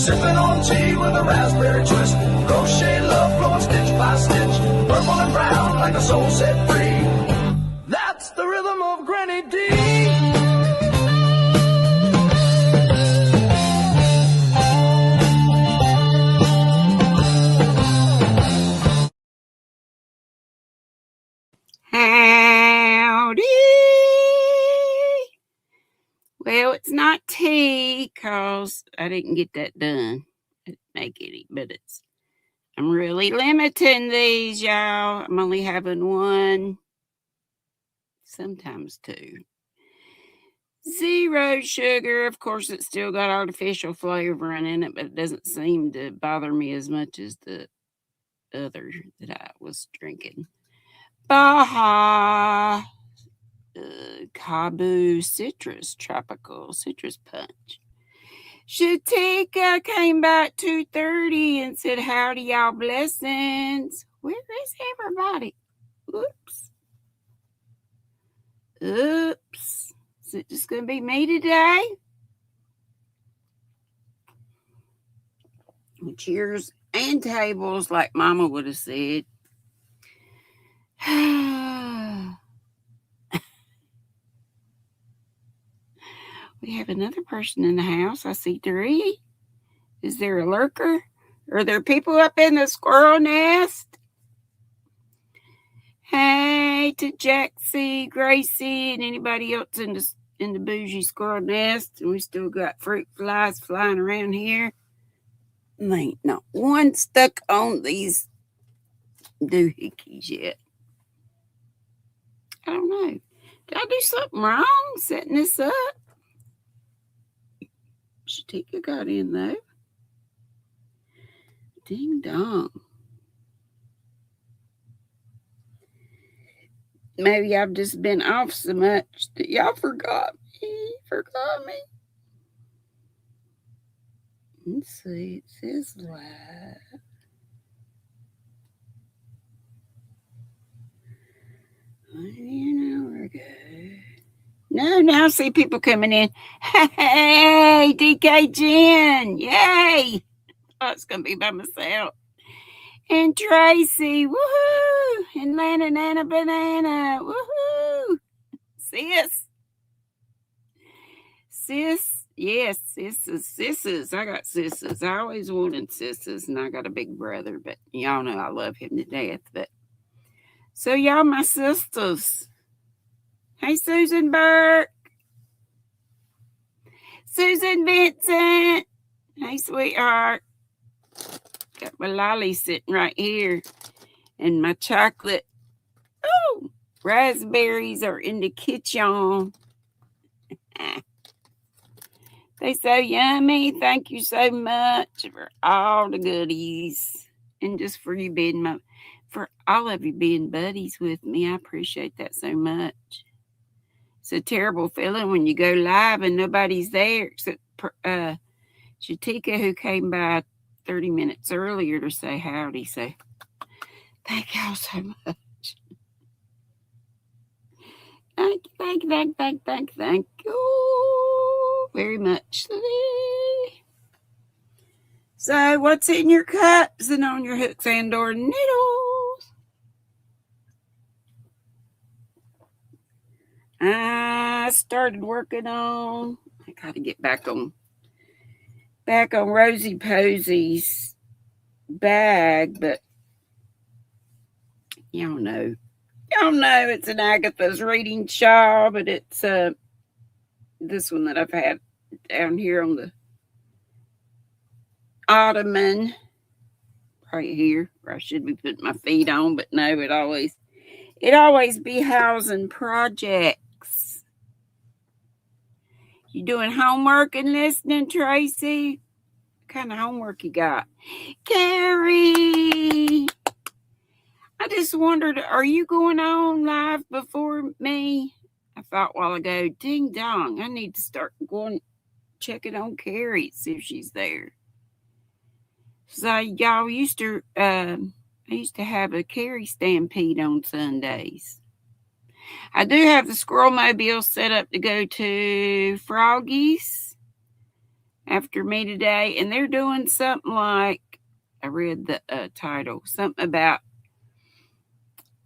sipping on tea with a raspberry twist. Crochet love flowing stitch by stitch, purple and brown like a soul set free. That's the rhythm of Granny Dee. Howdy. Well, it's not tea because I didn't get that done. I didn't make any, but I'm really limiting these, y'all. I'm only having one, sometimes two. 0 sugar. Of course, it's still got artificial flavoring in it, but it doesn't seem to bother me as much as the other that I was drinking. Baja Kabu Citrus Tropical Citrus Punch. Shatika came by at 2:30 and said, howdy, y'all, blessings. Where is everybody? Oops. Is it just going to be me today? Cheers and tables, like Mama would have said. We have another person in the house. I see 3. Is there a lurker? Are there people up in the squirrel nest? Hey to Jaxie, Gracie, and anybody else in the bougie squirrel nest. And we still got fruit flies flying around here. And ain't not one stuck on these doohickeys yet. I don't know. Did I do something wrong setting this up? Shatika got in though. Ding dong. Maybe I've just been off so much that y'all forgot me. Let's see, it says live. An hour ago. No, now I see people coming in. Hey, DK Jen. Yay. Oh, it's going to be by myself. And Tracy. Woohoo. And Lana Nana Banana. Woohoo. Sis. Yes, sisters. I got sisters. I always wanted sisters, and I got a big brother, but y'all know I love him to death. But so y'all my sisters. Hey, Susan Burke. Susan Vincent. Hey, sweetheart. Got my lolly sitting right here. And my chocolate. Oh, raspberries are in the kitchen. They so yummy. Thank you so much for all the goodies. And just for you being for all of you being buddies with me. I appreciate that so much. It's a terrible feeling when you go live and nobody's there except Shatika, who came by 30 minutes earlier to say howdy. So thank y'all so much. Thank you very much. So what's in your cups and on your hooks and or needles? I started working on, I gotta get back on Rosie Posey's bag, but y'all know it's an Agatha's reading shawl, but it's this one that I've had down here on the ottoman right here where I should be putting my feet on, but no, it always be housing projects. You doing homework and listening, Tracy? What kind of homework you got? Carrie, I just wondered, are you going on live before me? I thought a while ago, ding dong, I need to start going checking on Carrie, see if she's there. So y'all I used to have a Carrie stampede on Sundays. I do have the squirrel mobile set up to go to Froggies after me today, and they're doing something like, I read the title, something about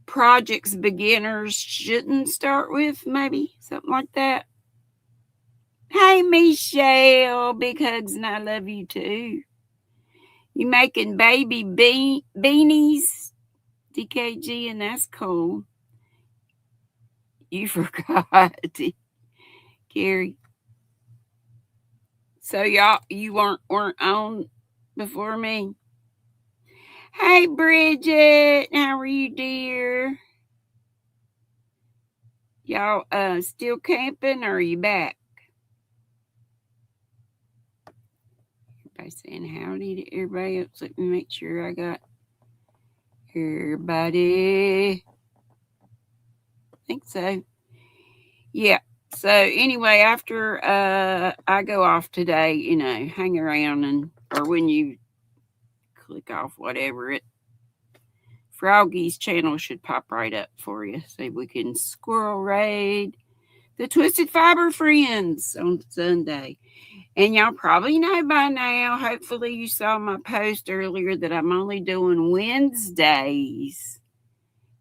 projects beginners shouldn't start with, maybe something like that. Hey, Michelle, big hugs, and I love you too. You making baby beanies, DKG, and that's cool. You forgot, Gary. So y'all, you weren't on before me. Hey, Bridget, how are you, dear? Y'all still camping, or are you back? Everybody saying howdy to everybody else. Let me make sure I got everybody. I think so. Yeah. So anyway, after I go off today, hang around or when you click off whatever, Froggy's channel should pop right up for you. So we can squirrel raid the Twisted Fiber Friends on Sunday. And y'all probably know by now, hopefully you saw my post earlier, that I'm only doing Wednesdays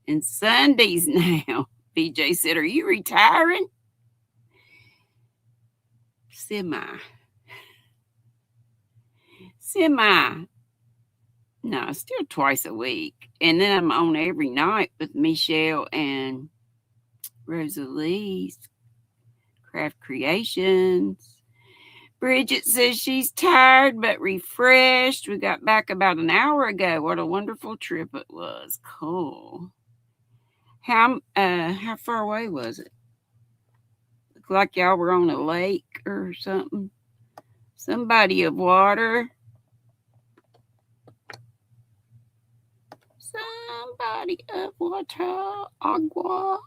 and Sundays now. BJ said, are you retiring? Semi. No, still twice a week. And then I'm on every night with Michelle and Rosalie's Craft Creations. Bridget says she's tired but refreshed. We got back about an hour ago. What a wonderful trip it was. Cool. How far away was it? Looked like y'all were on a lake or something. Some body of water. Somebody of water. Agua.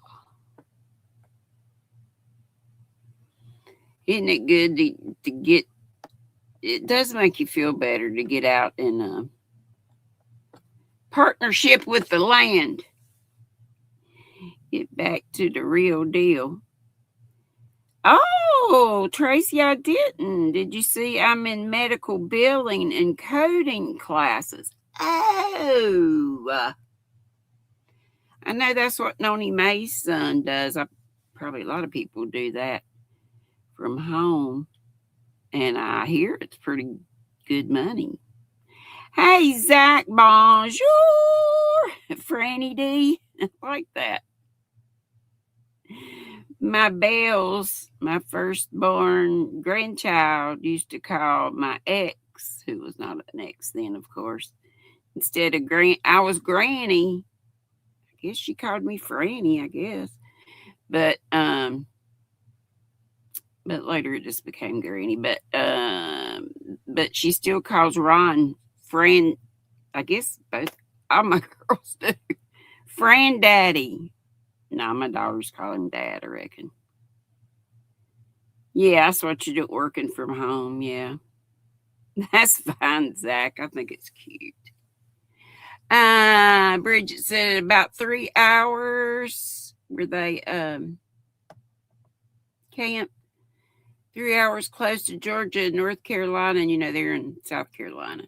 Isn't it good to get, it does make you feel better to get out in partnership with the land. Get back to the real deal. Oh, Tracy, I didn't. Did you see I'm in medical billing and coding classes? Oh, I know that's what Noni May's son does. Probably a lot of people do that from home. And I hear it's pretty good money. Hey, Zach, bonjour. GrannyDee, I like that. My Bells, my firstborn grandchild, used to call my ex, who was not an ex then, of course, instead of I was Granny. I guess she called me Franny, I guess. But later it just became Granny. But she still calls Ron Fran. I guess both all my girls do. Fran Daddy. No, my daughters call him Dad, I reckon. Yeah, that's what you do working from home. Yeah. That's fine, Zach. I think it's cute. Bridget said about 3 hours where they camp. 3 hours close to Georgia and North Carolina, and they're in South Carolina.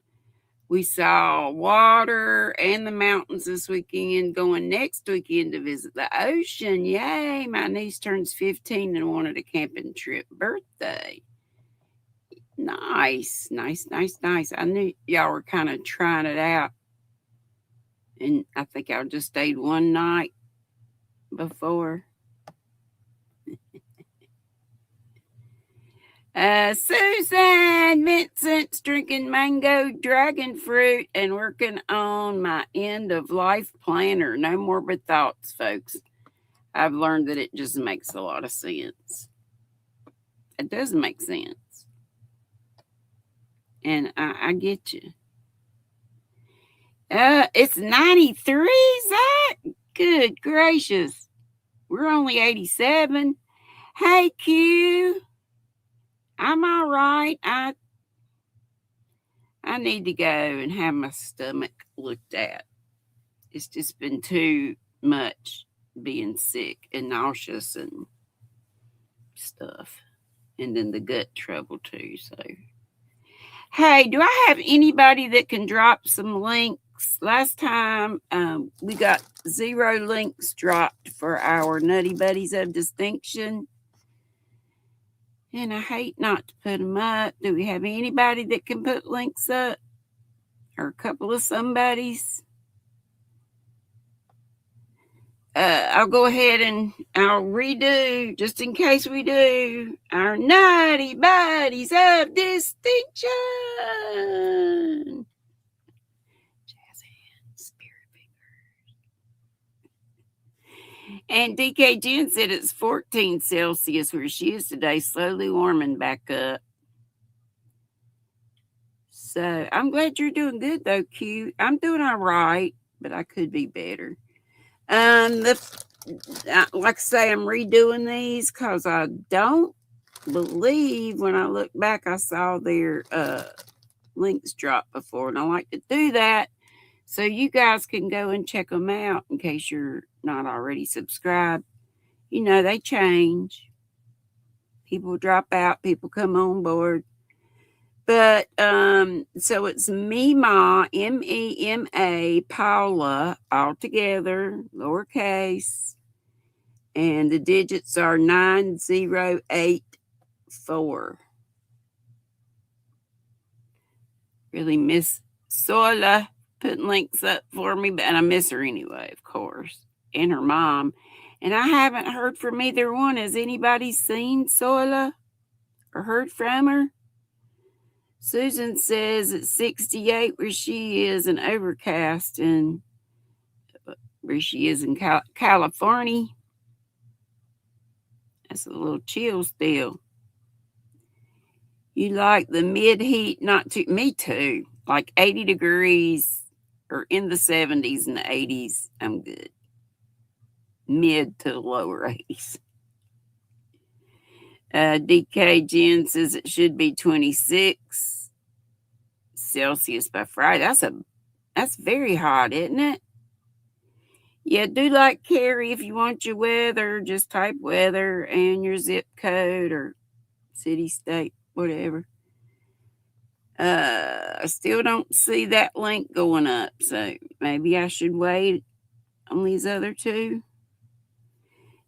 We saw water and the mountains this weekend, going next weekend to visit the ocean. Yay, my niece turns 15 and wanted a camping trip birthday. Nice. I knew y'all were kind of trying it out. And I think y'all just stayed one night before. Susan Vincent's drinking mango dragon fruit and working on my end of life planner. No morbid thoughts, folks. I've learned that it just makes a lot of sense. It does make sense. And I get you. It's 93, Zach. Good gracious. We're only 87. Hey, Q. I'm all right. I need to go and have my stomach looked at. It's just been too much being sick and nauseous and stuff. And then the gut trouble too. So Hey, do I have anybody that can drop some links? Last time we got 0 links dropped for our Nutty Buddies of Distinction. And I hate not to put them up. Do we have anybody that can put links up? Or a couple of somebodies? I'll go ahead and I'll redo, just in case we do, our Nutty Buddies of Distinction. Jazz hands, spirit fingers. And DK Jen said it's 14 Celsius where she is today, slowly warming back up. So I'm glad you're doing good though, Q. I'm doing all right, but I could be better. Like I say, I'm redoing these because I don't believe when I look back I saw their links drop before, and I like to do that so you guys can go and check them out in case you're not already subscribed. You know, they change. People drop out, people come on board. But so it's Mema, M-E-M-A, Paula, all together, lowercase, and the digits are 9084. Really miss Sola putting links up for me, but I miss her anyway, of course, and her mom. And I haven't heard from either one. Has anybody seen Sola or heard from her? Susan says it's 68 where she is and overcast and where she is in California. That's a little chill still. You like the mid heat, not too, me too. Like 80 degrees or in the 70s and the 80s, I'm good. Mid to lower 80s. DK Jen says it should be 26 Celsius by Friday. That's very hot, isn't it? Yeah, do like Carrie if you want your weather, just type weather and your zip code or city, state, whatever. I still don't see that link going up, so maybe I should wait on these other two.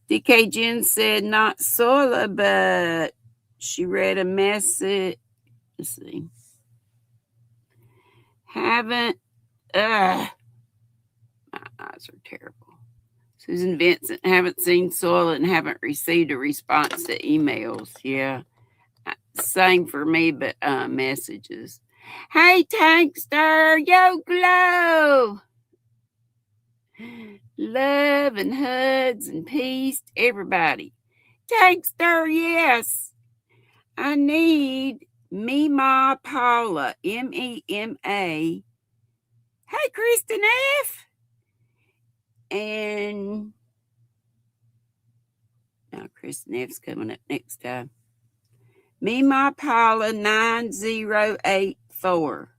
DK Jen said not Sola, but she read a message. Let's see. Haven't, my eyes are terrible. Susan Vincent, haven't seen Sola and haven't received a response to emails. Yeah, same for me, but messages. Hey, Tankster, yo, glow. Love and hugs and peace to everybody. Tankster, yes. I need Mema Paula, M-E-M-A. Hey, Kristen F. And now Kristen F's coming up next time. Mema Paula 9084.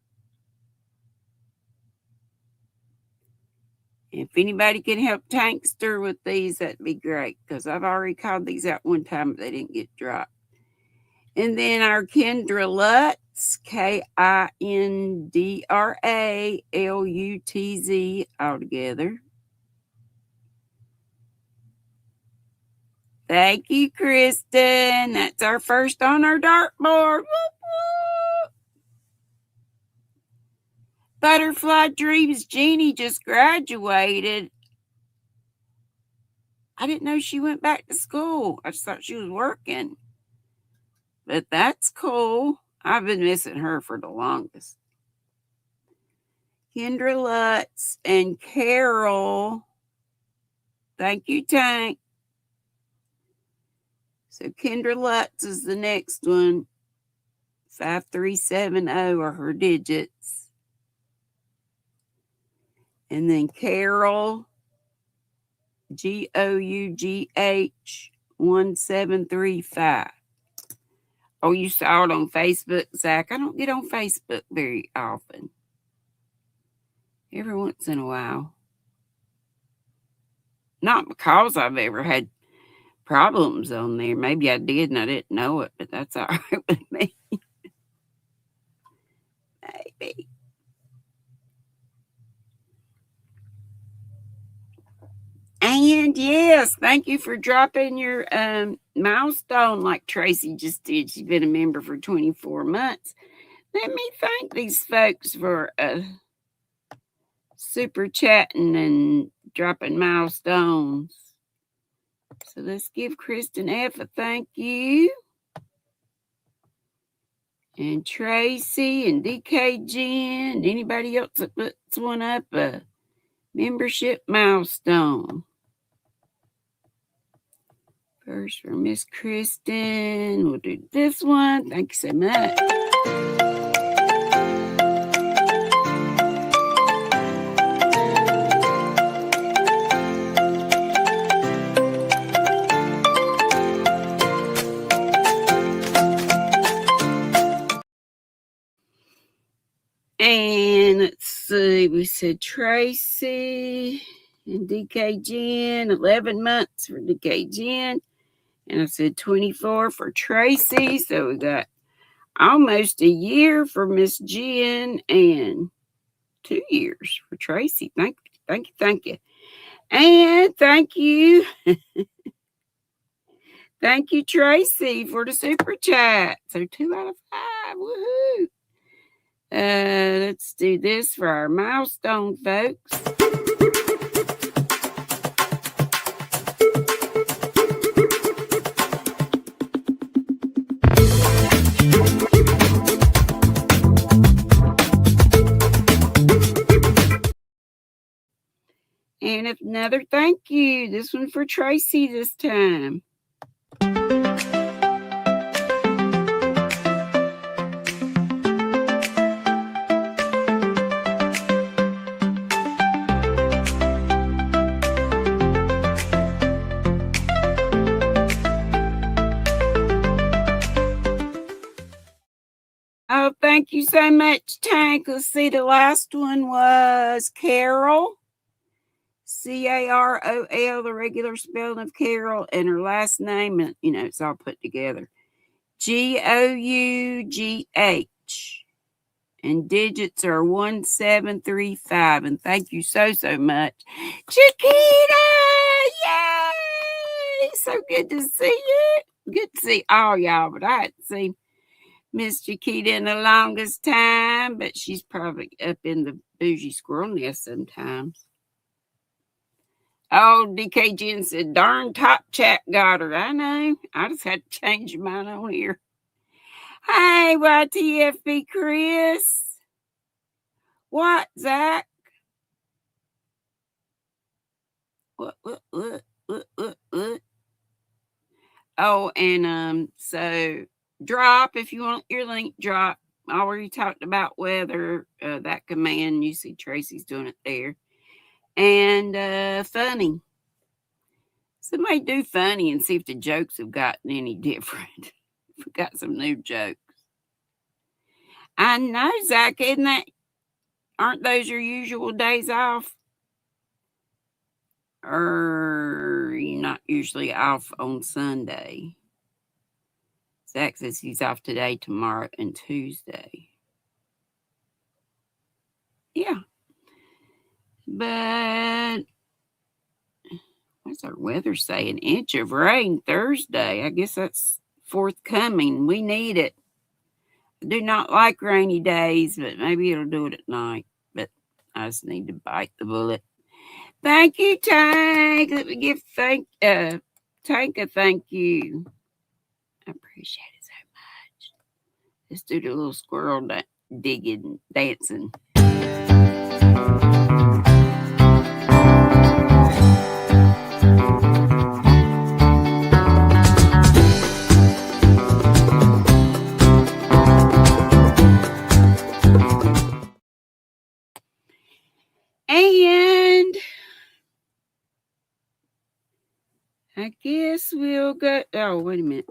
If anybody can help Tankster with these, that'd be great, because I've already called these out one time, but they didn't get dropped. And then our Kendra Lutz, KINDRALUTZ, all together. Thank you, Kristen. That's our first on our dartboard. Whoop, whoop. Butterfly Dreams Jeannie just graduated. I didn't know she went back to school. I just thought she was working. But that's cool. I've been missing her for the longest. Kendra Lutz and Carol. Thank you, Tank. So Kendra Lutz is the next one. 5370 are her digits. And then Carol, GOUGH 1735. Oh, you saw it on Facebook, Zach? I don't get on Facebook very often. Every once in a while. Not because I've ever had problems on there. Maybe I did and I didn't know it, but that's all right with me. And yes, thank you for dropping your milestone like Tracy just did. She's been a member for 24 months. Let me thank these folks for super chatting and dropping milestones. So let's give Kristen F a thank you. And Tracy and DK Jen, anybody else that puts one up, a membership milestone. First for Miss Kristen, we'll do this one. Thank you so much. And let's see, we said Tracy and DK Jen, 11 months for DK Jen. And I said 24 for Tracy. So we got almost a year for Miss Jen and 2 years for Tracy. Thank you. And thank you. Thank you, Tracy, for the super chat. So 2 out of 5. Woohoo. Let's do this for our milestone folks. And another thank you. This one for Tracy this time. Oh, thank you so much, Tank. Let's see, the last one was Carol. Carol, the regular spelling of Carol, and her last name, and it's all put together. Gough. And digits are 1735. And thank you so much. Chiquita! Yay! So good to see you. Good to see all y'all, but I hadn't seen Miss Chiquita in the longest time, but she's probably up in the bougie squirrel nest sometimes. Oh, DK Jen said, darn top chat got her. I know. I just had to change mine on here. Hey, YTFB Chris. What, Zach? What? Oh, and so drop if you want your link drop. I already talked about weather, that command. You see Tracy's doing it there. And funny. Somebody do funny and see if the jokes have gotten any different. We got some new jokes. I know, Zach, aren't those your usual days off? Or you're not usually off on Sunday? Zach says he's off today, tomorrow, and Tuesday. Yeah. But what's our weather say? An inch of rain Thursday. I guess that's forthcoming. We need it. I do not like rainy days, but maybe it'll do it at night. But I just need to bite the bullet. Thank you, Tank. Let me give Tank a thank you. I appreciate it so much. Let's do the little squirrel digging, dancing. And I guess we'll go. Oh, wait a minute.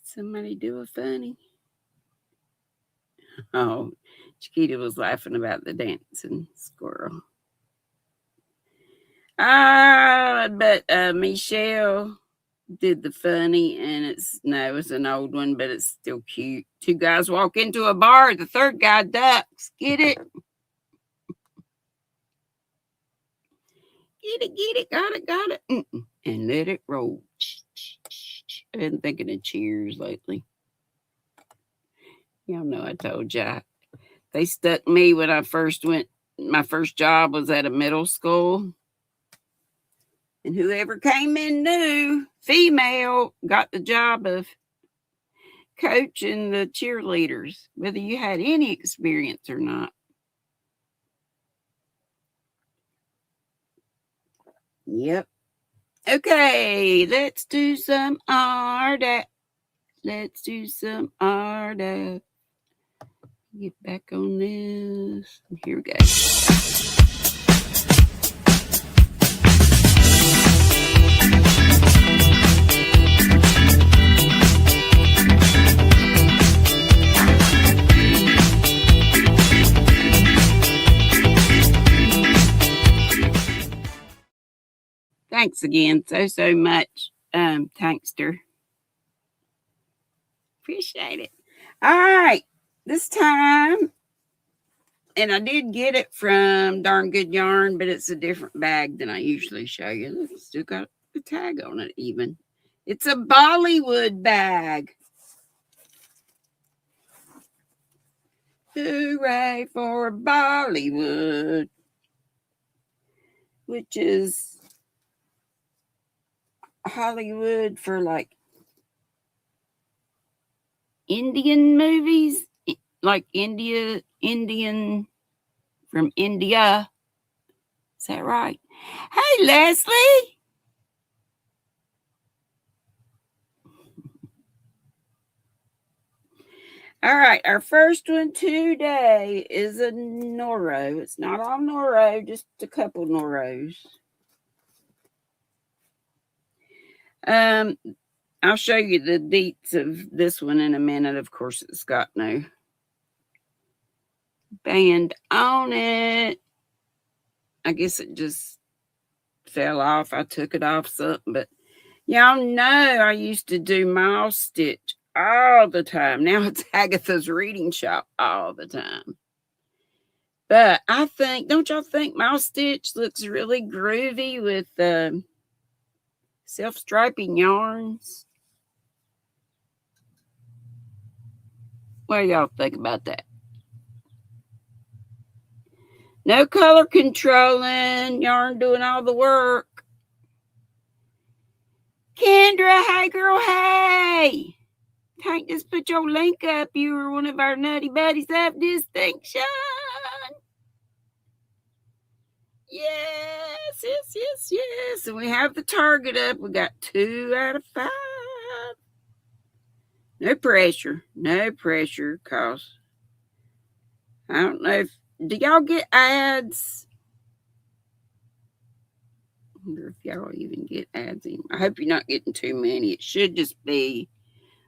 Somebody do a funny. Oh, Chiquita was laughing about the dancing squirrel. But Michelle did the funny, and it's an old one, but it's still cute. 2 guys walk into a bar, the third guy ducks. Get it? got it. And let it roll. I've been thinking of Cheers lately. Y'all know I told y'all. They stuck me when I first went. My first job was at a middle school. And whoever came in new, female, got the job of coaching the cheerleaders, whether you had any experience or not. Yep. Okay, let's do some art. Let's do some art. Get back on this. Here we go. Thanks again so much, Tankster. Appreciate it. All right, this time, and I did get it from Darn Good Yarn, but it's a different bag than I usually show you. Look, it's still got the tag on it even. It's a Bollywood bag. Hooray for Bollywood, which is Hollywood for like Indian movies, like Indian from India. Is that right? Hey, Leslie. All right, our first one today is a Noro. It's not all Noro, just a couple Noros. I'll show you the deets of this one in a minute. Of course, it's got no band on it. I guess it just fell off. I took it off something, but y'all know I used to do mouse stitch all the time. Now it's Agatha's reading shop all the time. But I think, don't y'all think mouse stitch looks really groovy with self-striping yarns? What do y'all think about that? No color controlling, yarn doing all the work. Kendra, hey girl, hey. Tank just put your link up. You were one of our nutty buddies of distinction. Yes. And we have the target up. We got 2 out of 5. No pressure, cause I don't know if, do y'all get ads? I wonder if y'all even get ads in. I hope you're not getting too many. It should just be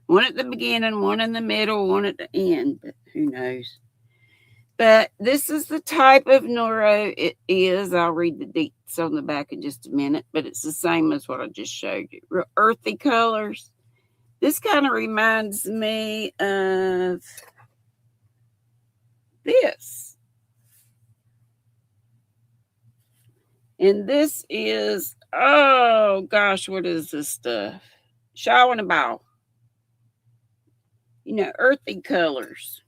one at the beginning, one in the middle, one at the end, but who knows? But this is the type of Noro it is. I'll read the deets on the back in just a minute, but it's the same as what I just showed you. Real earthy colors. This kind of reminds me of this. And this is, oh gosh, what is this stuff? Shaw and a Bow. You know, earthy colors.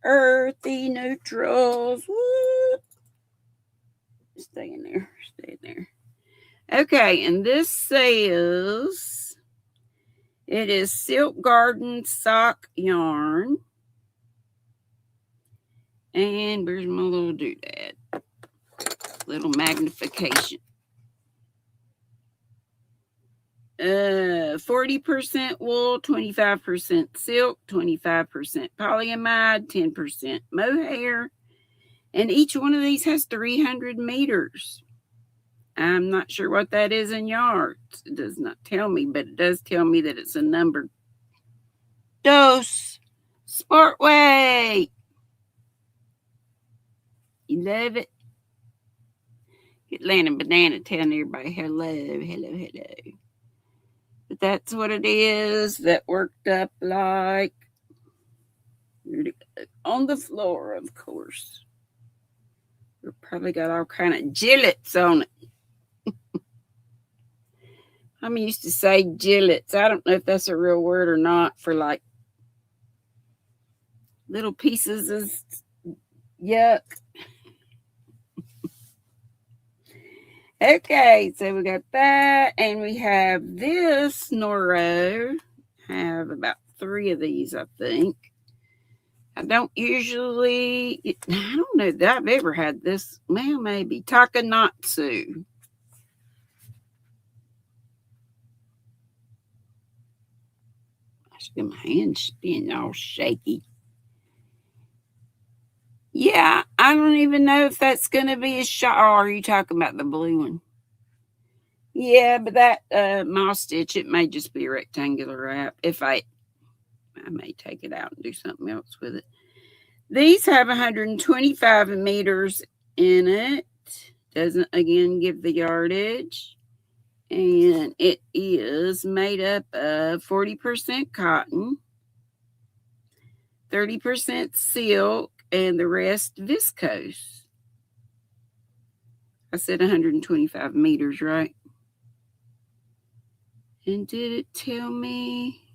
Earthy neutrals. Woo. Stay in there. Okay, and this says it is Silk Garden sock yarn. And where's my little doodad? Little magnification. 40% wool, 25% silk, 25% polyamide, 10% mohair. And each one of these has 300 meters. I'm not sure what that is in yards. It does not tell me, but it does tell me that it's a number. Dose. Sport weight. You love it? Get Landon Banana telling everybody hello. But that's what it is. That worked up like on the floor, of course. We've probably got all kind of gillets on it. I'm used to say gillets. I don't know if that's a real word or not for like little pieces of yuck. Okay, so we got that, and we have this Noro. I have about 3 of these, I think. I don't usually, I don't know that I've ever had this. Well, maybe Takanatsu. I should get my hands being all shaky. Yeah, I don't even know if that's going to be a shot. Or are you talking about the blue one? Yeah, but that moss stitch, it may just be a rectangular wrap. If I may take it out and do something else with it. These have 125 meters in it. Doesn't, again, give the yardage. And it is made up of 40% cotton, 30% silk, and the rest viscose. I said 125 meters, right? And did it tell me?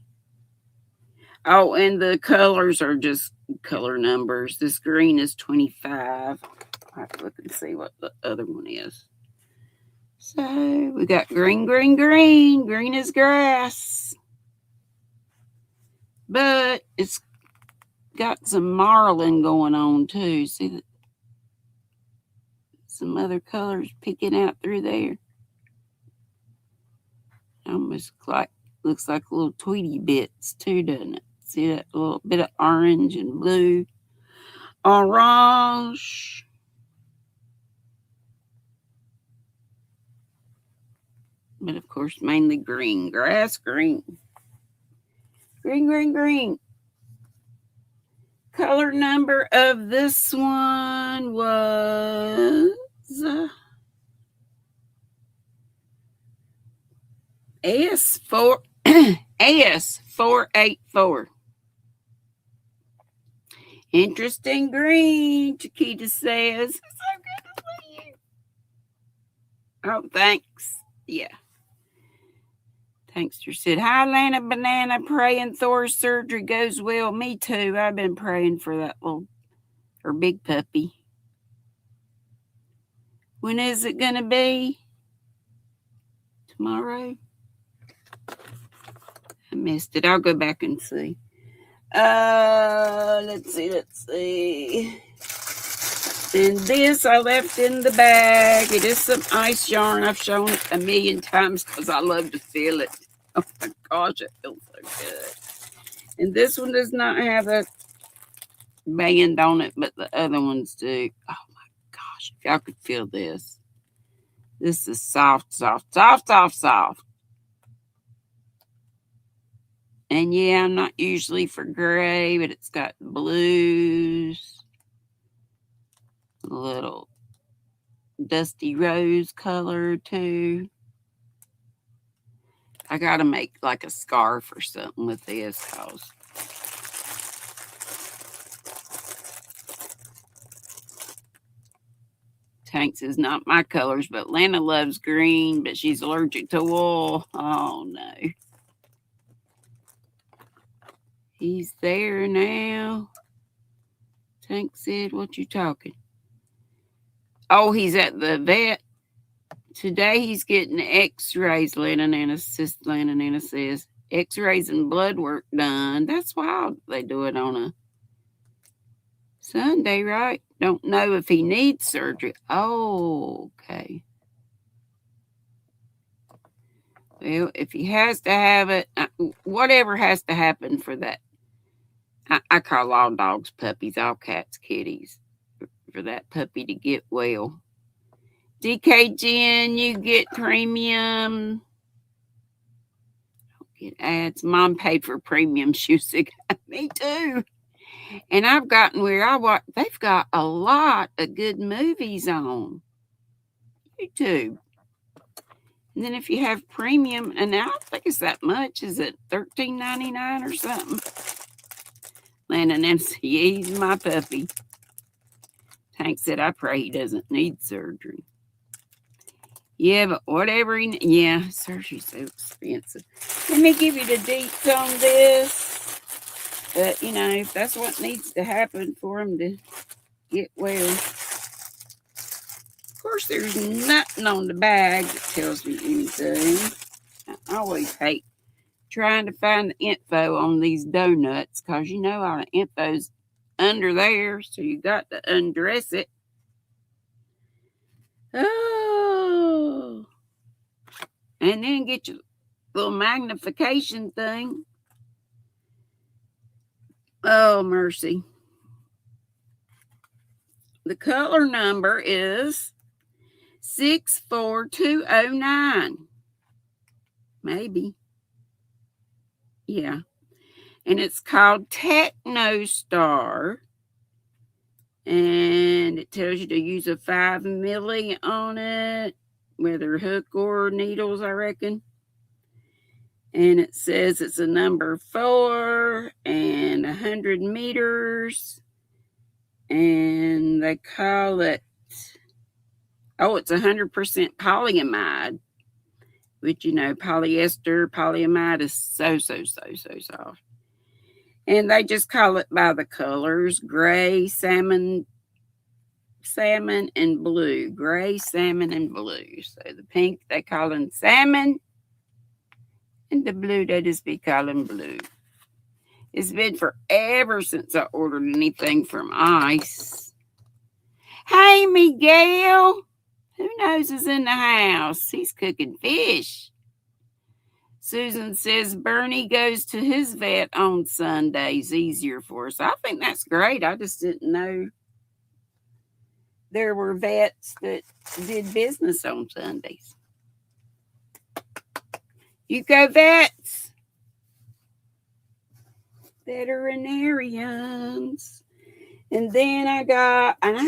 Oh, and the colors are just color numbers. This green is 25. I have to look and see what the other one is. So we got green, green, green. Green as grass. But it's got some marlin going on too. See that? Some other colors peeking out through there. Almost looks like little Tweety bits too, doesn't it? See that little bit of orange and blue, orange. But of course, mainly green, grass green. Green, green, green. Color number of this one was S484. Interesting green, Chiquita says. It's so good to see you. Oh, thanks. Yeah. Tankster said, hi, Lana Banana, praying Thor's surgery goes well. Me too. I've been praying for that her big puppy. When is it going to be? Tomorrow? I missed it. I'll go back and see. Let's see. And this I left in the bag. It is some ice yarn. I've shown it a million times because I love to feel it. Oh my gosh, it feels so good. And this one does not have a band on it, but the other ones do. Oh my gosh, if y'all could feel this. This is soft, soft, soft, soft, soft. And yeah, I'm not usually for gray, but it's got blues. A little dusty rose color too. I gotta make like a scarf or something with this cause Tanks is not my colors, but Lana loves green, but she's allergic to wool. Oh no. He's there now. Tank said, what you talking? Oh, he's at the vet. Today he's getting x-rays, Lana says. X-rays and blood work done. That's wild. They do it on a Sunday, right? Don't know if he needs surgery. Oh, okay. Well, if he has to have it, whatever has to happen for that. I call all dogs puppies, all cats kitties, for that puppy to get well. DK Jen, you get premium. Don't get ads. Mom paid for premium. She said, me too. And I've gotten where I watch. They've got a lot of good movies on YouTube. And then if you have premium, and I don't think it's that much. Is it $13.99 or something? Landon Nancy, he's my puppy. Tank said, I pray he doesn't need surgery. Yeah, but whatever yeah, surgery's so expensive. Let me give you the deets on this. But, you know, if that's what needs to happen for him to get well. Of course, there's nothing on the bag that tells me anything. I always hate trying to find the info on these donuts because you know all the info's under there, so you got to undress it. Oh, and then get your little magnification thing. Oh, mercy. The color number is 64209. Maybe. Yeah. And it's called Techno Star. And it tells you to use a 5 milli on it, whether hook or needles, I reckon. And it says it's a number 4 and 100 meters. And they call it, it's 100% polyamide. Which, you know, polyamide is so soft. And they just call it by the colors, gray, salmon, and blue. Gray, salmon, and blue. So the pink, they call them salmon. And the blue, they just be calling blue. It's been forever since I ordered anything from Ice. Hey, Miguel. Who knows is in the house? He's cooking fish. Susan says Bernie goes to his vet on Sundays. Easier for us. I think that's great. I just didn't know there were vets that did business on Sundays. You go, vets. Veterinarians. And then I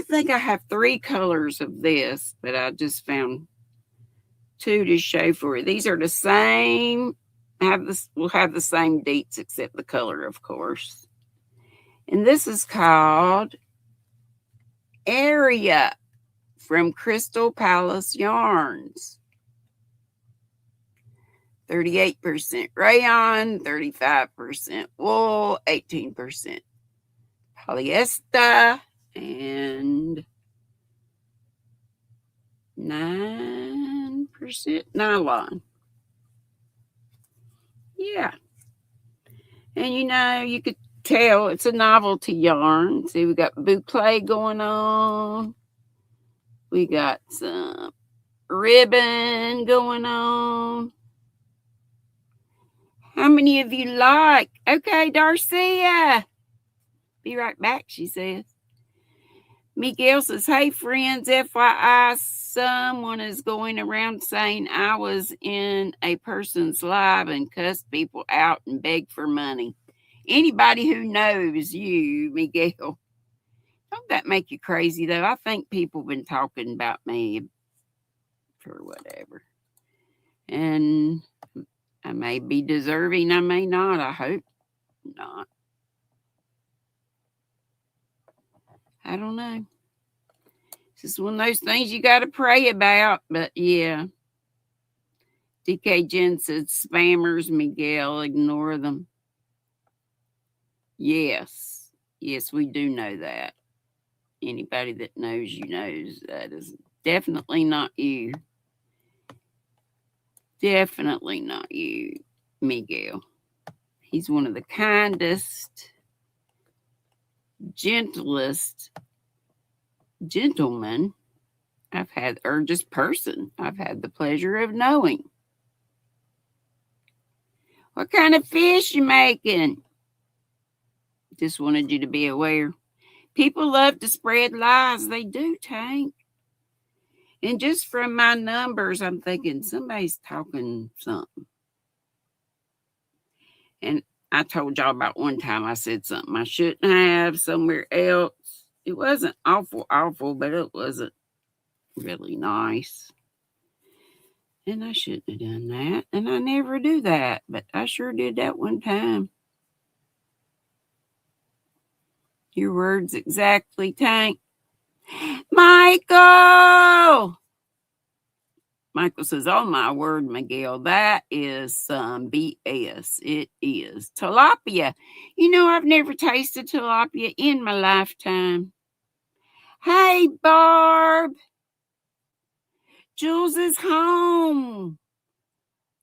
think I have 3 colors of this, but I just found 2 to show for you. These are the same. We'll have the same deets except the color, of course. And this is called Area from Crystal Palace Yarns. 38% rayon, 35% wool, 18% polyester, and 9% nylon. Yeah. And you know, you could tell it's a novelty yarn. See, we got boucle going on. We got some ribbon going on. How many of you like? Okay, Darcia. Be right back, she says. Miguel says, hey, friends, FYI, someone is going around saying I was in a person's live and cussed people out and begged for money. Anybody who knows you, Miguel, don't that make you crazy, though? I think people have been talking about me for whatever. And I may be deserving, I may not. I hope not. I don't know. It's just one of those things you got to pray about. But yeah. DK Jen said, spammers, Miguel, ignore them. Yes. Yes, we do know that. Anybody that knows you knows that is definitely not you. Definitely not you, Miguel. He's one of the kindest, gentlest gentlemen I've had, or just person I've had the pleasure of knowing. What kind of fish you making? Just wanted you to be aware. People love to spread lies. They do, Tank. And just from my numbers, I'm thinking somebody's talking something. And I told y'all about one time I said something I shouldn't have somewhere else. It wasn't awful, but it wasn't really nice. And I shouldn't have done that. And I never do that. But I sure did that one time. Your words exactly, Tank. Michael! Michael says, oh my word, Miguel, that is some BS. It is. Tilapia. You know, I've never tasted tilapia in my lifetime. Hey, Barb. Jules is home.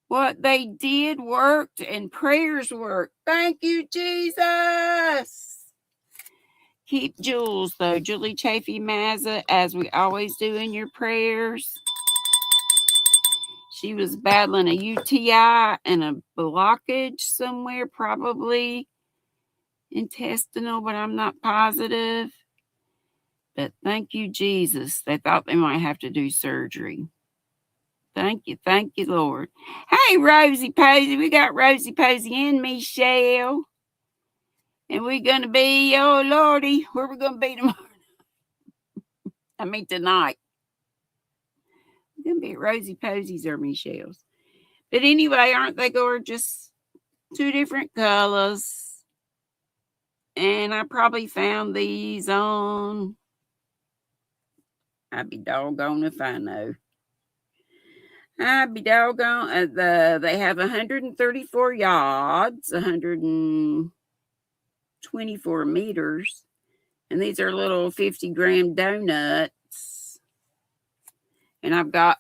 What they did worked and prayers worked. Thank you, Jesus. Keep Jules, though, Julie Chafee Mazza, as we always do in your prayers. She was battling a UTI and a blockage somewhere, probably intestinal, but I'm not positive. But thank you, Jesus. They thought they might have to do surgery. Thank you, Lord. Hey, Rosie Posey. We got Rosie Posey and Michelle. And we're going to be, oh, Lordy, where we going to be tomorrow? Tonight. We're going to be at Rosie Posey's or Michelle's. But anyway, aren't they gorgeous? 2 different colors. And I probably found these on, I'd be doggone if I know. I'd be doggone. They have 134 yards, 124 meters. And these are little 50-gram donuts. And I've got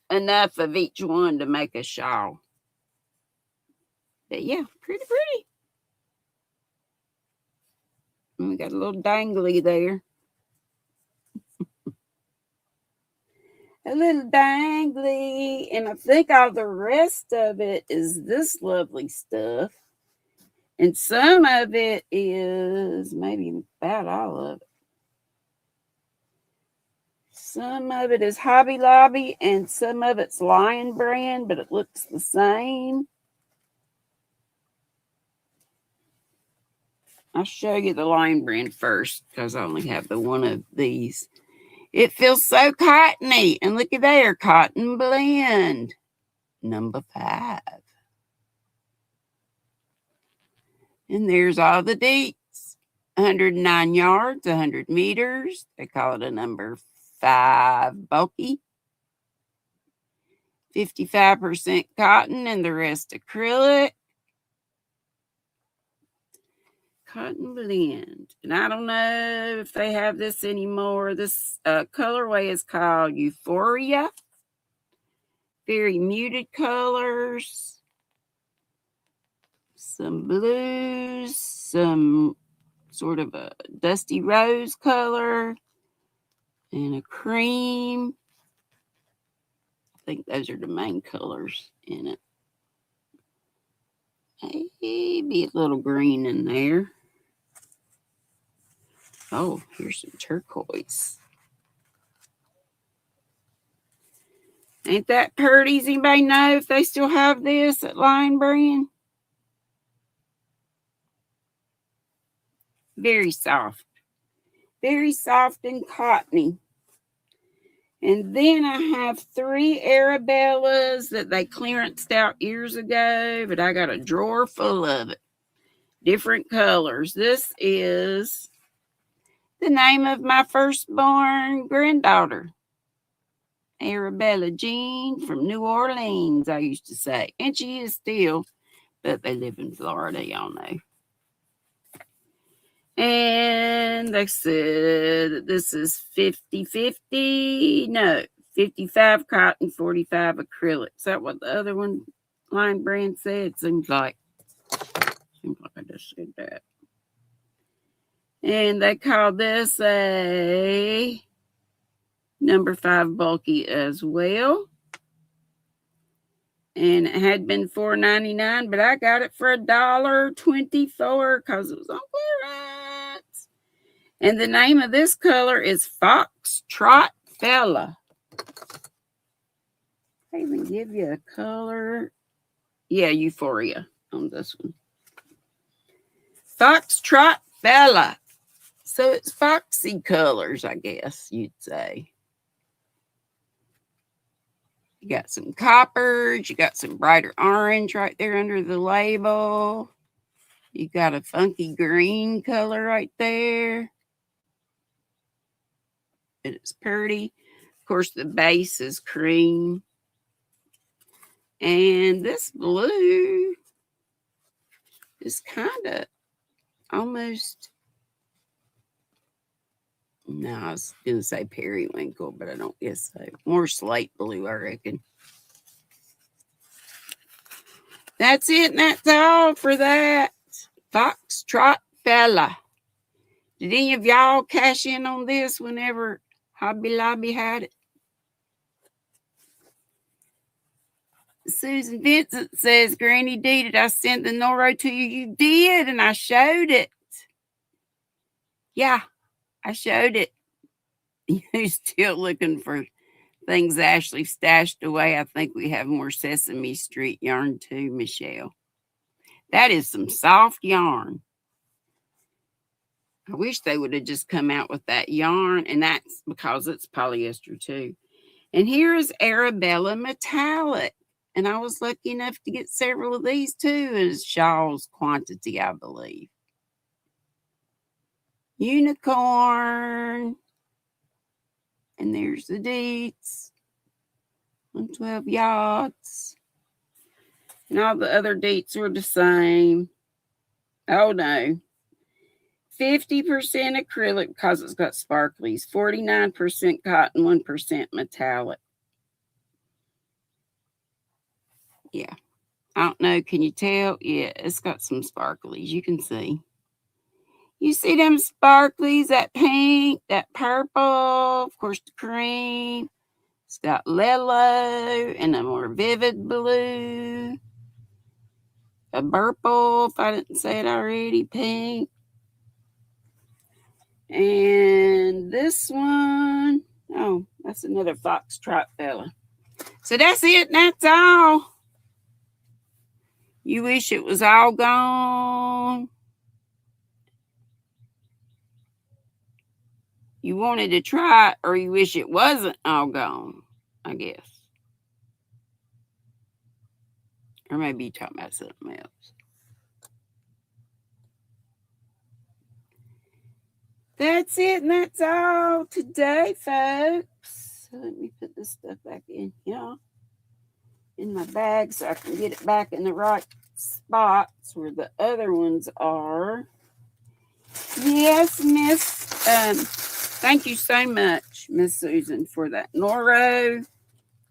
enough of each one to make a shawl. But yeah, pretty. And we got a little dangly there. A little dangly. And I think all the rest of it is this lovely stuff. And some of it is maybe about all of it. Some of it is Hobby Lobby and some of it's Lion Brand, but it looks the same. I'll show you the Lion Brand first because I only have the one of these. It feels so cottony. And look at there, Cotton Blend. Number 5. And there's all the deets. 109 yards, 100 meters. They call it a number 5 bulky. 55% cotton and the rest acrylic. Cotton Blend. And I don't know if they have this anymore. This colorway is called Euphoria. Very muted colors. Some blues. Some sort of a dusty rose color. And a cream. I think those are the main colors in it. Maybe a little green in there. Oh, here's some turquoise. Ain't that pretty? Does anybody know if they still have this at Lion Brand? Very soft. Very soft and cottony. And then I have 3 Arabellas that they clearanced out years ago, but I got a drawer full of it. Different colors. This is the name of my firstborn granddaughter. Arabella Jean from New Orleans, I used to say. And she is still, but they live in Florida, y'all know. And they said this is 50-50. No, 55 cotton, 45 acrylic. Is that what the other one, Lion Brand, said? Seems like I just said that. And they call this a number 5 bulky as well. And it had been $4.99, but I got it for $1.24 because it was on clearance. And the name of this color is Foxtrot Fella. I even give you a color. Yeah, Euphoria on this one. Foxtrot Fella. So it's foxy colors, I guess you'd say. You got some coppers. You got some brighter orange right there under the label. You got a funky green color right there. It's pretty. Of course, the base is cream. And this blue is kind of almost, no, I was going to say periwinkle, but I don't guess so. More slate blue, I reckon. That's it, and that's all for that foxtrot fella. Did any of y'all cash in on this whenever Hobby Lobby had it? Susan Vincent says, GrannyDee, did I send the Noro to you? You did, and I showed it. Yeah, I showed it. You're still looking for things Ashley stashed away. I think we have more Sesame Street yarn too, Michelle. That is some soft yarn. I wish they would have just come out with that yarn, and that's because it's polyester too. And here is Arabella Metallic. And I was lucky enough to get several of these too, as Shaw's quantity, I believe. Unicorn. And there's the Deets. 112 yachts. And all the other Deets were the same. Oh no. 50% acrylic because it's got sparklies. 49% cotton, 1% metallic. Yeah. I don't know. Can you tell? Yeah, it's got some sparklies. You can see. You see them sparklies, that pink, that purple, of course, the cream. It's got yellow and a more vivid blue. A purple, if I didn't say it already, pink. And this one, oh, that's another foxtrot fella. So that's it, and that's all. You wish it was all gone. You wanted to try it, or you wish it wasn't all gone, I guess. Or maybe you're talking about something else. That's it, and that's all today, folks. So let me put this stuff back in here in my bag so I can get it back in the right spots where the other ones are. Yes, Miss. Thank you so much, Miss Susan, for that Noro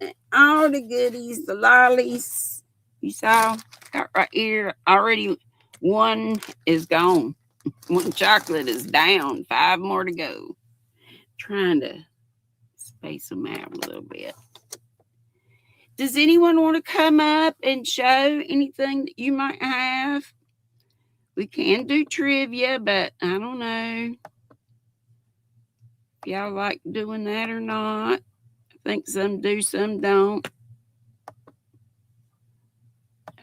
and all the goodies, the lollies. You saw got right here already. One is gone. One chocolate is down. 5 more to go. Trying to space them out a little bit. Does anyone want to come up and show anything that you might have? We can do trivia, but I don't know if y'all like doing that or not. I think some do, some don't.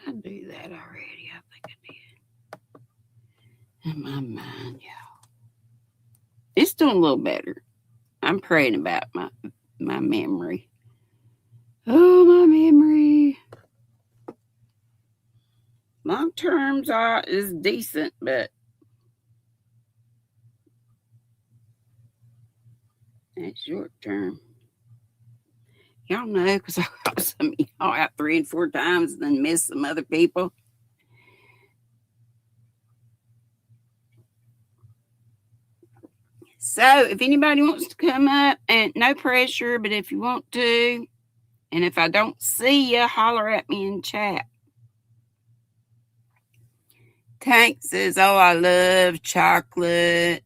I do that already. I think I did. In my mind, y'all. It's doing a little better. I'm praying about my memory. Oh, my memory. Long terms is decent, but that's short term. Y'all know, because I got some of y'all out 3 and 4 times and then miss some other people. So if anybody wants to come up, and no pressure, but if you want to, and if I don't see you, holler at me in chat. Tank says, oh, I love chocolate.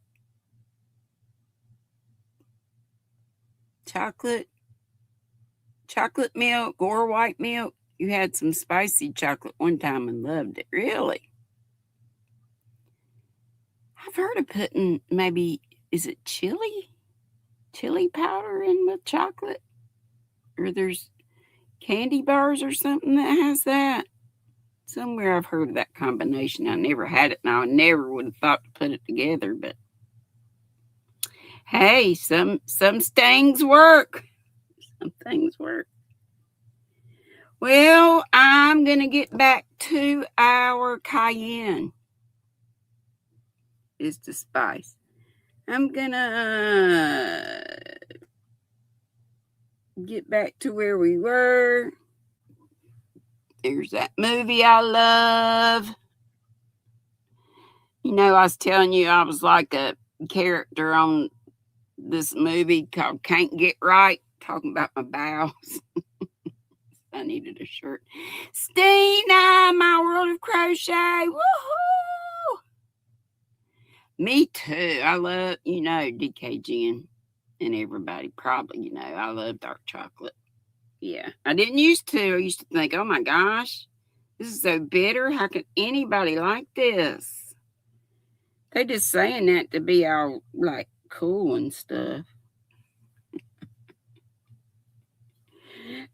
Chocolate milk or white milk. You had some spicy chocolate one time and loved it. Really? I've heard of putting maybe, is it chili powder in with chocolate? Or there's candy bars or something that has that. Somewhere I've heard of that combination. I never had it, and I never would have thought to put it together, but hey, some things work. Some things work. Well, I'm going to get back to our cayenne. Is the spice. I'm going to get back to where we were. There's that movie I love. You know, I was telling you I was like a character on this movie called Can't Get Right, talking about my bowels. I needed a shirt. Stina, my world of crochet. Woohoo! Me too. I love, DKG and everybody probably, I love dark chocolate. Yeah. I didn't used to. I used to think, oh my gosh, this is so bitter. How can anybody like this? They just saying that to be all like cool and stuff.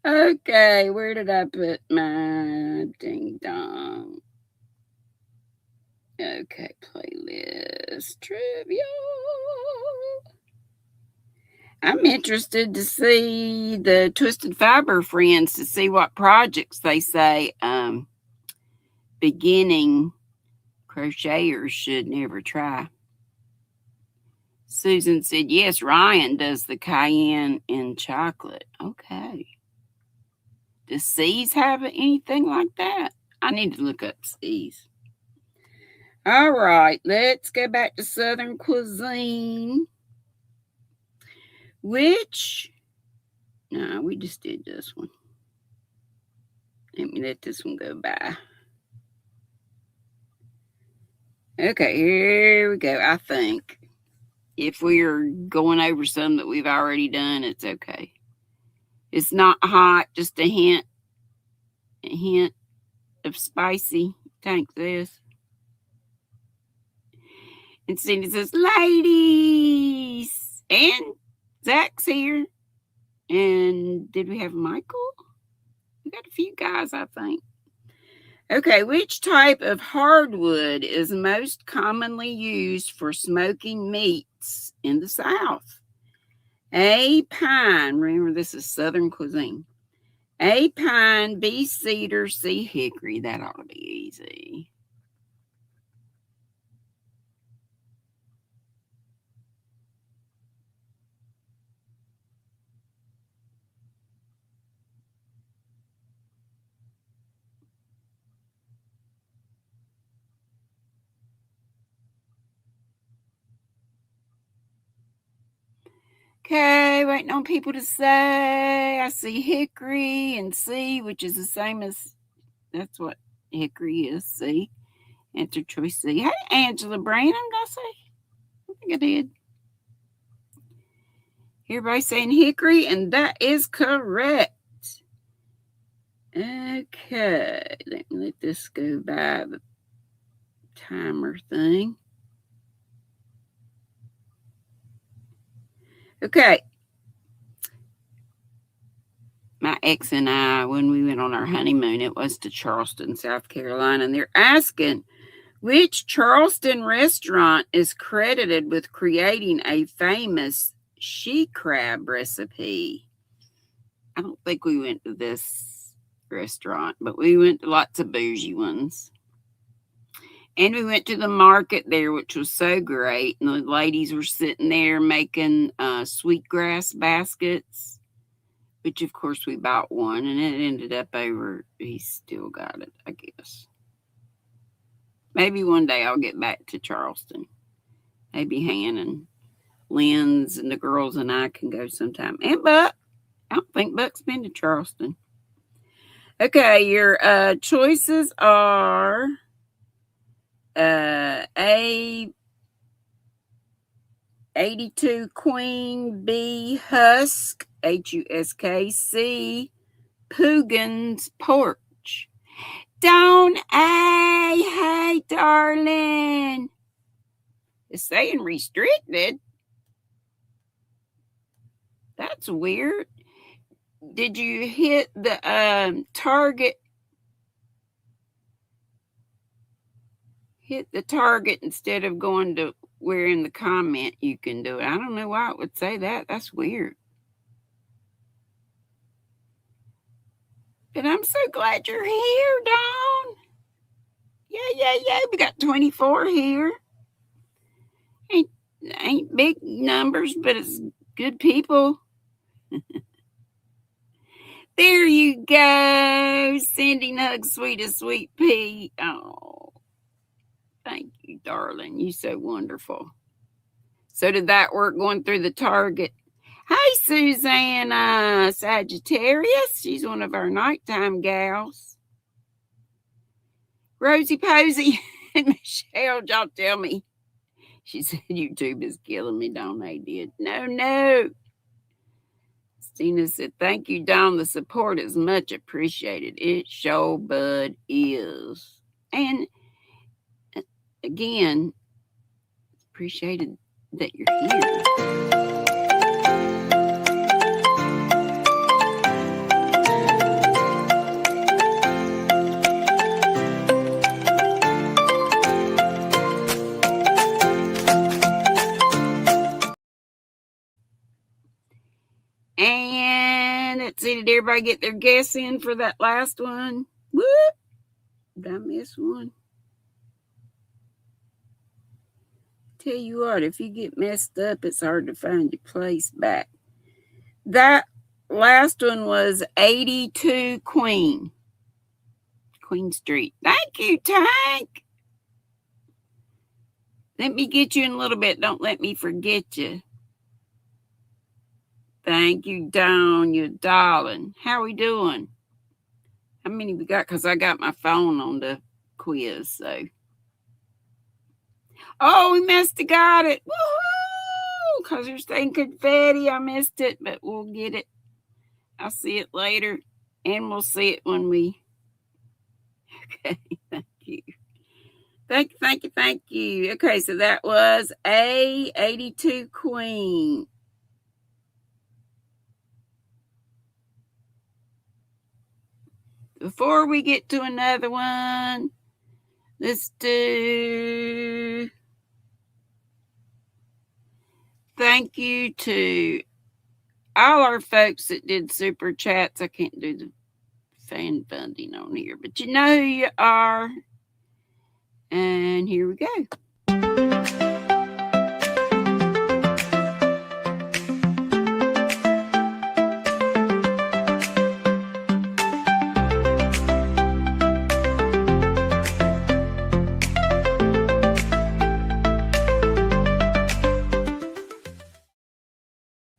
Okay, where did I put my ding dong? Okay, playlist trivia. I'm interested to see the Twisted Fiber friends to see what projects they say beginning crocheters should never try. Susan said, yes, Ryan does the cayenne and chocolate. Okay. Does C's have anything like that? I need to look up C's. All right, let's go back to Southern cuisine. No, we just did this one. Let me let this one go by. Okay, here we go. I think if we're going over some that we've already done, it's okay. It's not hot, just a hint of spicy. Take this. And Cindy says, ladies, and Zach's here. And did we have Michael? We got a few guys, I think. Okay, which type of hardwood is most commonly used for smoking meats in the South? A, pine. Remember, this is Southern cuisine. A, pine. B, cedar. C, hickory. That ought to be easy. Okay, waiting on people to say. I see hickory and C, which is the same as, that's what hickory is, C. Answer choice C. Hey, Angela Branham, did I say? I think I did. Everybody saying hickory, and that is correct. Okay, let me let this go by the timer thing. Okay. My ex and I, when we went on our honeymoon, it was to Charleston, South Carolina, and they're asking which Charleston restaurant is credited with creating a famous she crab recipe. I don't think we went to this restaurant, but we went to lots of bougie ones. And we went to the market there, which was so great. And the ladies were sitting there making sweetgrass baskets, which, of course, we bought one. And it ended up over, he still got it, I guess. Maybe one day I'll get back to Charleston. Maybe Han and Lynn's and the girls and I can go sometime. And Buck. I don't think Buck's been to Charleston. Okay, your choices are... A, 82 Queen. B, Husk, Husk. C, Poogan's Porch. Don't A, hey, darling. It's saying restricted. That's weird. Did you hit the target? Hit the target instead of going to where in the comment you can do it. I don't know why it would say that. That's weird. But I'm so glad you're here, Dawn. Yeah. We got 24 here. Ain't big numbers, but it's good people. There you go. Sending hugs, sweetest sweet pea. Oh, thank you, darling. You so wonderful. So did that work going through the target? Hey, Susanna, Sagittarius. She's one of our nighttime gals. Rosie Posey and Michelle, y'all tell me. She said YouTube is killing me, don't they? Did no. Stina said, thank you, Dawn. The support is much appreciated. It sure bud is. And again, it's appreciated that you're here. And let's see, did everybody get their guess in for that last one? Whoop! Did I miss one? Tell you what, if you get messed up, it's hard to find your place back. That last one was 82 Queen Street. Thank you, Tank. Let me get you in a little bit. Don't let me forget you. Thank you, Dawn, you darling. How we doing? How many we got? Because I got my phone on the quiz, so. Oh, we must have got it. Woohoo! Because there's saying confetti. I missed it, but we'll get it. I'll see it later, and we'll see it when we. Okay, thank you. Thank you. Okay, so that was A, 82 Queen. Before we get to another one, let's do thank you to all our folks that did super chats. I can't do the fan funding on here, but you know who you are. And here we go.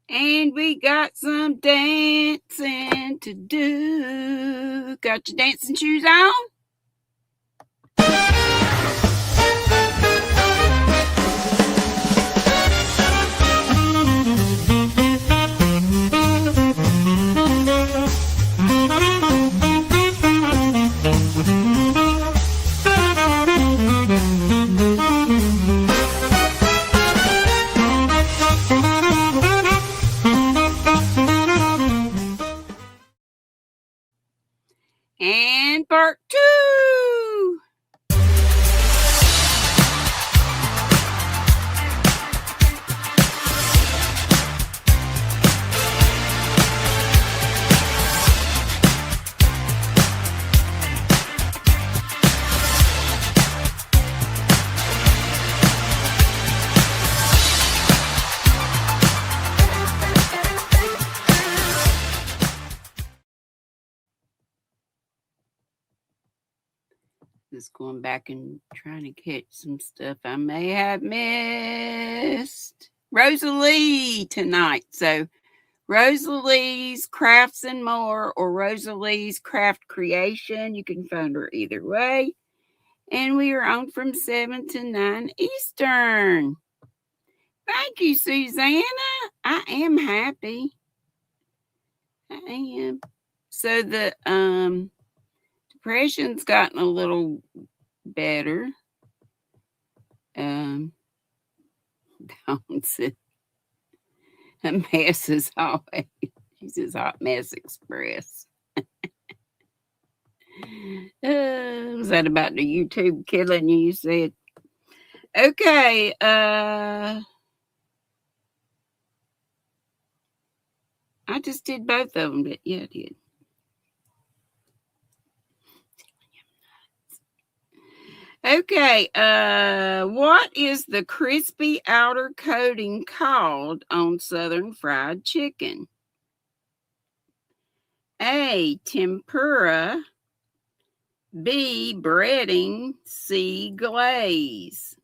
And we got some dancing to do. Got your dancing shoes on? And part 2. Just going back and trying to catch some stuff I may have missed. Rosalie tonight. So Rosalie's Crafts and More or Rosalie's Craft Creation. You can find her either way. And we are on from 7 to 9 Eastern. Thank you, Susanna. I am happy. I am. So the depression's gotten a little better. Dawn said, a mess is always. She says, hot mess express. Was that about the YouTube killing you? You said, okay. I just did both of them, but yeah, I did. Okay, what is the crispy outer coating called on Southern Fried Chicken? A, tempura. B, breading. C, glaze.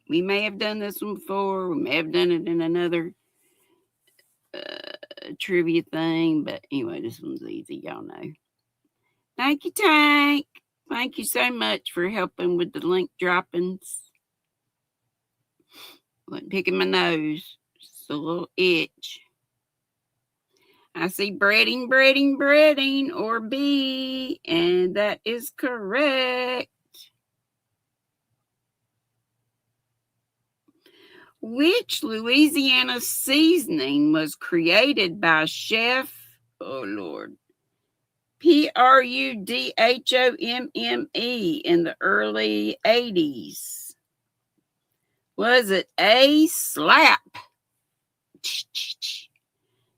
We may have done this one before. We may have done it in another trivia thing. But anyway, this one's easy. Y'all know. Thank you, Tank. Thank you so much for helping with the link droppings. Wasn't picking my nose. Just a little itch. I see breading, or B, and that is correct. Which Louisiana seasoning was created by Chef, oh Lord, Prudhomme in the early 80s? Was it A, slap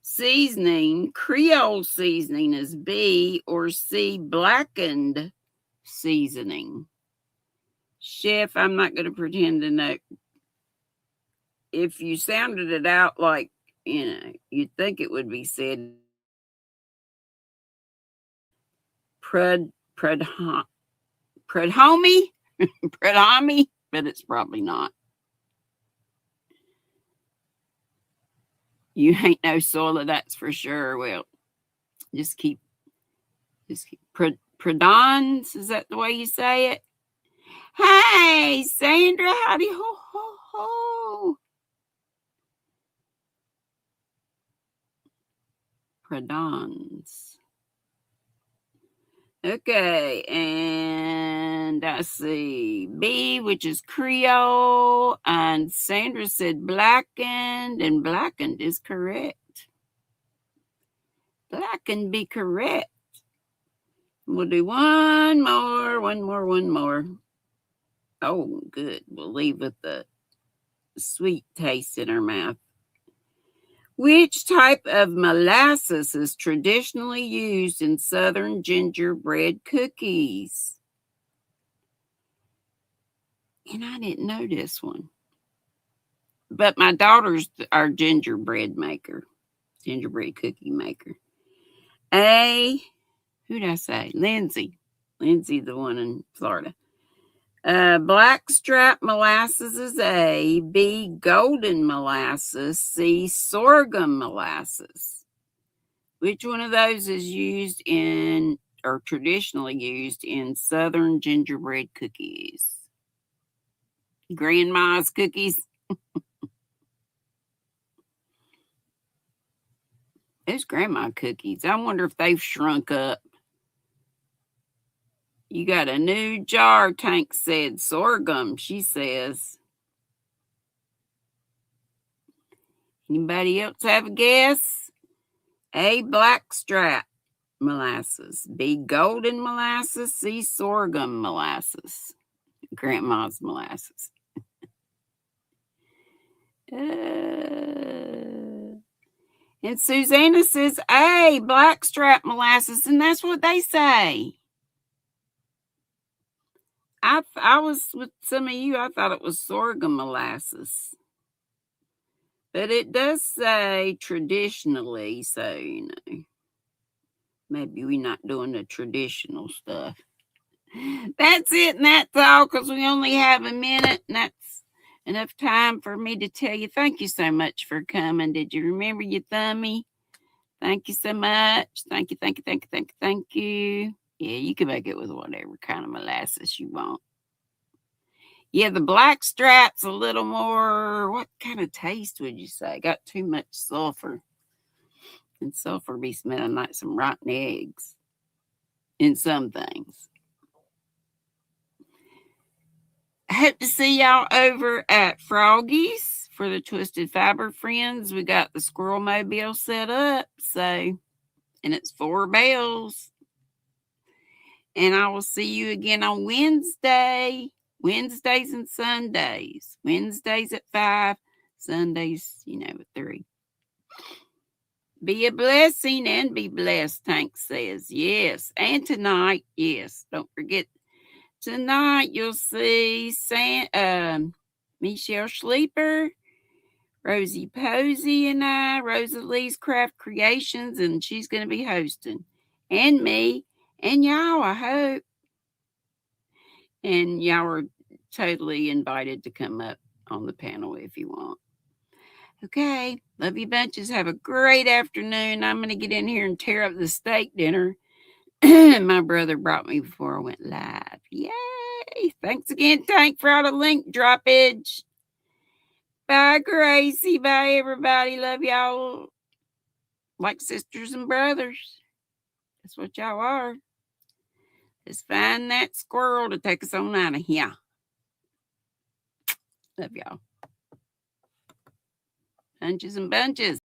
seasoning, Creole seasoning is B, or C, blackened seasoning? Chef, I'm not going to pretend to know. If you sounded it out like, you'd think it would be said Prudhomme, Prudhomme, but it's probably not. You ain't no soiler, that's for sure. Well, just keep Prudhons, is that the way you say it? Hey, Sandra, howdy ho ho ho. Prudhons. Okay, and I see B, which is Creole, and Sandra said blackened, and blackened is correct. Blackened be correct. We'll do one more. Oh, good. We'll leave with the sweet taste in our mouth. Which type of molasses is traditionally used in Southern gingerbread cookies? And I didn't know this one. But my daughter's our gingerbread cookie maker. A, who did I say? Lindsay. Lindsay, the one in Florida. Blackstrap molasses is A. B, golden molasses. C, sorghum molasses. Which one of those is used in, or traditionally used in Southern gingerbread cookies? Grandma's cookies. Those grandma cookies. I wonder if they've shrunk up. You got a new jar, Tank said. Sorghum, she says. Anybody else have a guess? A, blackstrap molasses. B, golden molasses. C, sorghum molasses. Grandma's molasses. And Susanna says A, blackstrap molasses, and that's what they say. I was with some of you, I thought it was sorghum molasses. But it does say traditionally, so, maybe we're not doing the traditional stuff. That's it, and that's all, because we only have a minute, and that's enough time for me to tell you thank you so much for coming. Did you remember your thummy? Thank you so much. Thank you. Yeah, you can make it with whatever kind of molasses you want. Yeah, the blackstrap's a little more, what kind of taste would you say? Got too much sulfur. And sulfur be smelling like some rotten eggs in some things. I hope to see y'all over at Froggy's for the Twisted Fiber Friends. We got the Squirrel Mobile set up, and it's 4 bells. And I will see you again on Wednesdays and Sundays. Wednesdays at 5, Sundays, at 3. Be a blessing and be blessed, Tank says. Yes. And tonight, yes. Don't forget, tonight you'll see Michelle Sleeper, Rosie Posey and I, Rosalie's Craft Creations, and she's going to be hosting. And me. And y'all, I hope. And y'all are totally invited to come up on the panel if you want. Okay. Love you bunches. Have a great afternoon. I'm going to get in here and tear up the steak dinner my brother brought me before I went live. Yay. Thanks again, Tank, for all the link droppage. Bye, Gracie. Bye, everybody. Love y'all like sisters and brothers. That's what y'all are. Let's find that squirrel to take us on out of here. Love y'all. Bunches and bunches.